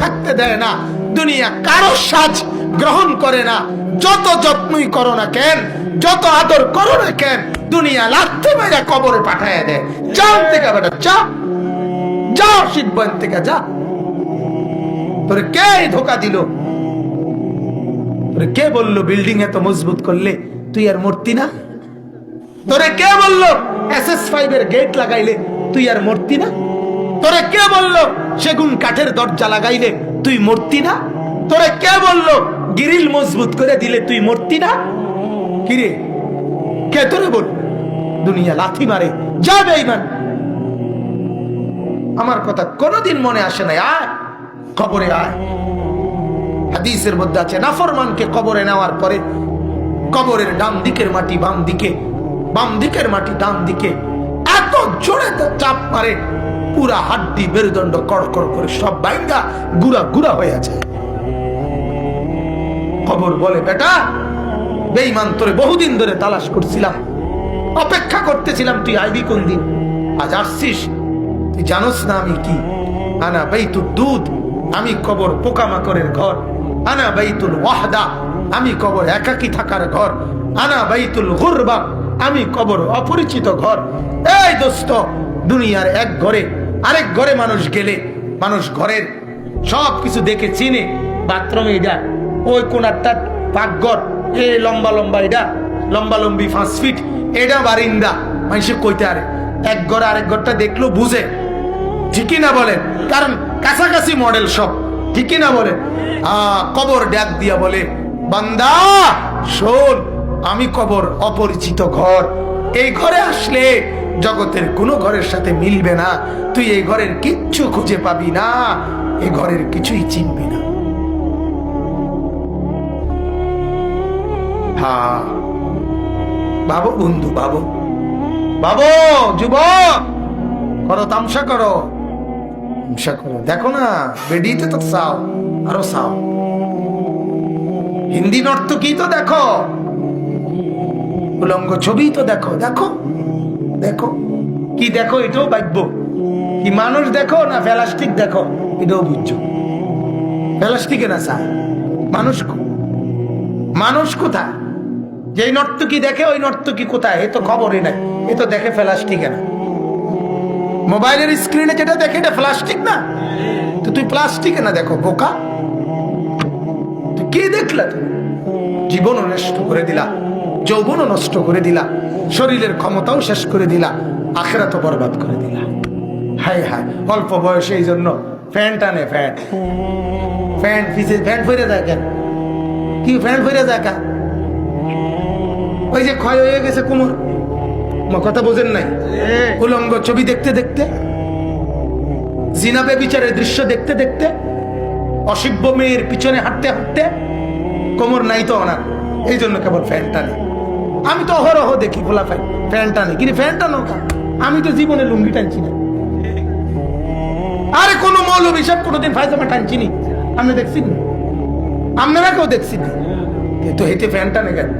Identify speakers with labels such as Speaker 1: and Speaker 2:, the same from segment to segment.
Speaker 1: থাকতে দেয় না, দুনিয়া কারো সাজ গ্রহণ করে না। যত যত্নই করো না কেন, যত আদর করো না কেন, দুনিয়া লাথি মেরে কবরে পাঠায় দেয়। যাও থেকে বেটা, যা যাও, শিববান থেকে যা। তোরে কে ধোকা দিল? তোরে কে বললো বিল্ডিং এত মজবুত করলে তুই আর মূর্তি না? তোরে কে বললো SS5 এর গেট লাগাইলে তুই আর মূর্তি না? তোরে কে বললো সেগুন কাঠের দরজা লাগাইলে তুই মূর্তি না? তোরে কে বললো গ্রিল মজবুত করে দিলে তুই মূর্তি না? কিরে, কে তোরে বল? দুনিয়া লাথি মারে, যাবে ইমান। আমার কথা কোনোদিন মনে আসে না, আয় কবরে আয়। হাদিসের মধ্যে আছে, নাফরমানকে কবরে নেওয়ার পরে কবরের ডান দিকের মাটি বাম দিকে, বাম দিকের মাটি ডান দিকে, এত জোরে চাপ মারে পুরা হাড্ডি মেরুদণ্ড কড়কড় করে সব বাইঙ্গা গুড়া গুড়া হয়ে আছে। কবর বলে, বেটা বেঈমান, তোরে বহুদিন ধরে তালাশ করছিলাম, অপেক্ষা করতেছিলাম, তুই আইবি কোন দিন? আজ আসছিস। তুই জানোস না আমি কি? আনা বাইতুদ দুধ, আমি কবর পোকামাকড়ের ঘর। আনা বাইতুল ওয়াহদা, আমি কবর একাকী থাকার ঘর। আনা বাইতুল গুরবা, আমি কবর অপরিচিত ঘর। এই দোস্ত, দুনিয়ার এক ঘরে আরেক ঘরে মানুষ গেলে মানুষ ঘরের সব কিছু দেখে চিনে। বাথরুমে এটা, ওই কোনারটা পাকঘর, এ লম্বা লম্বা, এটা লম্বা লম্বি 5 ফিট, এটা বারিন্দা। মানুষে কইতে আরে এক ঘর আরেক ঘরটা দেখলো বুঝে, ঠিকই না বলেন? কারণ কাছাকাছি মডেল সব, ঠিকই না বলেন? কবর ডাক দিয়া বলে, বান্দা শোন, আমি কবর অপরিচিত ঘর। এই ঘরে আসলে জগতের কোনো ঘরের সাথে মিলবে না। তুই এই ঘরের কিচ্ছু খুঁজে পাবি না, এই ঘরের কিছুই চিনবি না। হ্যাঁ বাবু, বন্ধু বাবু, বাবু যুবক, করো তামসা করো, তামসা করো। দেখো না বেডিতে তো চাও, আরো চাও। হিন্দি নর্তকী তো দেখো, উলঙ্গ ছবি তো দেখো। দেখো দেখো কি দেখো, এটাও ভাগ্য। কি মানুষ দেখো না প্লাস্টিক দেখো, এটাও বুঝছো। প্লাস্টিকে না চায় মানুষ, মানুষ কোথায়? যে নর্তকী দেখে ওই নর্তকী কোথায়? এ তো খবরই নাই, এ তো দেখে প্লাস্টিকে না। মোবাইলের স্ক্রিনে যেটা দেখে এটা প্লাস্টিক না, তো তুই প্লাস্টিকে না দেখো বোকা। তুই কি দেখলা? তুমি জীবনও নষ্ট করে দিলা, যৌবনও নষ্ট করে দিলা, শরীরের ক্ষমতাও শেষ করে দিলা, আখিরাতও বরবাদ করে দিলা। হায় হায়, অল্প বয়সে এই জন্য ফ্যান টানে, ফ্যান ফ্যান ফিসে ফ্যান ফিরে যায় কেন? কি ফ্যান ফিরে যায় কেন? ওই যে ক্ষয় হয়ে গেছে কোমর, কথা বোঝেন নাই? উলঙ্গ ছবি দেখতে দেখতে, জিনাবে বিচারের দৃশ্য দেখতে দেখতে, অসভ্য মেয়ের পিছনে হাঁটতে হাঁটতে কোমর নাই তো অনার, এই জন্য কেবল ফ্যান টানে। আমি তো অহরহ দেখি বলা ফ্যান টানে, কিন্তু ফ্যান টানো, আমি তো জীবনে লুঙ্গি টানছি না। আরে কোন মৌলবী সাহেব কোনোদিন ফায়জামা টানছি নি? আপনি দেখছি না? আপনারা কেউ দেখছি না? তো হেঁটে ফ্যান টানে কেন?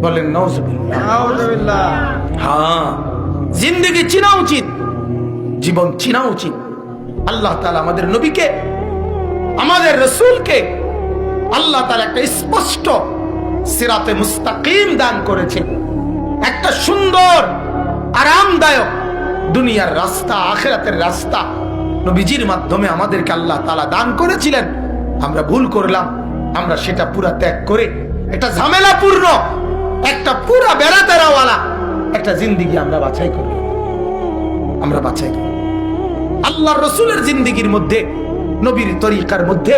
Speaker 1: বলেন নাউজুবিল্লাহ। হ্যাঁ, জিন্দেগি চিনা উচিত, জীবন চিনা উচিত। আল্লাহ তাআলা আমাদের নবীকে, আমাদের রাসূলকে আল্লাহ তাআলা একটা স্পষ্ট সিরাতে মুস্তাকিম দান করেছে, একটা সুন্দর আরামদায়ক দুনিয়ার রাস্তা, আখিরাতের রাস্তা নবীজির মাধ্যমে আমাদেরকে আল্লাহ তাআলা দান করেছিলেন। আমরা ভুল করলাম, আমরা সেটা পুরা ত্যাগ করে একটা ঝামেলাপূর্ণ, একটা পুরা বেড়াতেরাওয়ালা একটা জিন্দেগি আমরা বাছাই করি। আমরা বাছাই করি আল্লাহর রাসূলের জিন্দেগির মধ্যে, নবীর তরিকার মধ্যে